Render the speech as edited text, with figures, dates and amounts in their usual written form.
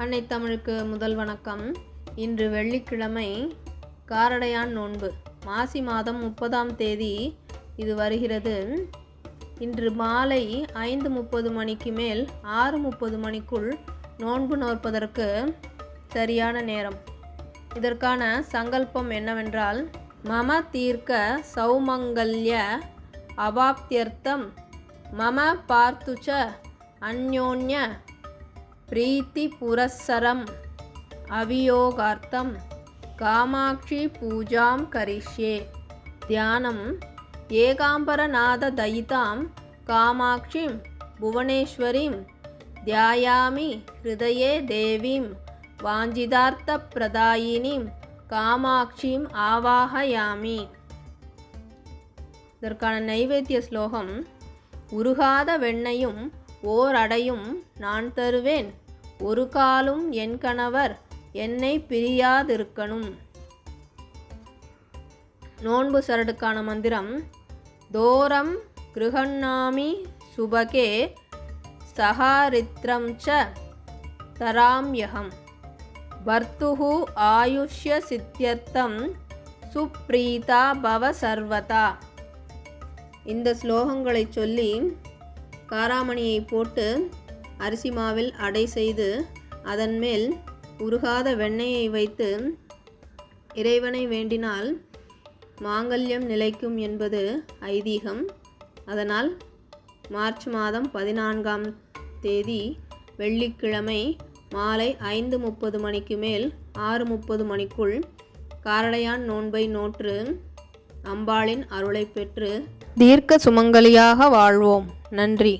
அன்னை தமிழுக்கு முதல் வணக்கம். இன்று வெள்ளிக்கிழமை, காரடையான் நோன்பு. மாசி மாதம் 30ஆம் தேதி இது வருகிறது. இன்று மாலை 5:30 மணிக்கு மேல் 6:30 மணிக்குள் நோன்பு நோற்பதற்கு சரியான நேரம். இதற்கான சங்கல்பம் என்னவென்றால், மம தீர்க்க சௌமங்கல்ய அவாப்தியர்த்தம் மம பார்த்துச்ச அந்யோன்ய பிரீத்தி புரஸ்ஸரம் அவியோகார்த்தம் காமாட்சி பூஜாம் கரிஷ்யே. தியானம். ஏகாம்பரநாத தயிதாம் காமாட்சிம் புவனேஸ்வரிம் தியாயாமி ஹிருதயே தேவீம் வாஞ்சிதார்த்த பிரதாயினிம் காமாட்சிம் ஆவாஹயாமி. இதற்கான நைவேத்திய ஸ்லோகம்: உருகாத வெண்ணையும் ஓர் அடையும் நான் தருவேன், ஒரு காலும் என் கணவர் என்னை பிரியாதிருக்கணும். நோன்பு சரடுக்கான மந்திரம்: தோரம் கிருஹன்னாமி சுபகே சஹாரித்ரம் ச தராம்யகம் வர்த்துஹு ஆயுஷ்ய சித்தியர்த்தம் சுப்ரீதா பவ சர்வதா. இந்த ஸ்லோகங்களை சொல்லி காராமணியை போட்டு அரிசி மாவில் அடை செய்து அதன் மேல் உருகாத வெண்ணெயை வைத்து இறைவனை வேண்டினால் மாங்கல்யம் நிலைக்கும் என்பது ஐதீகம். அதனால் மார்ச் மாதம் 14ஆம் தேதி வெள்ளிக்கிழமை மாலை 5:30 மணிக்கு மேல் 6:30 மணிக்குள் காரடையான் நோன்பை நோற்று அம்பாளின் அருளை பெற்று தீர்க்க சுமங்கலியாக வாழ்வோம். நன்றி.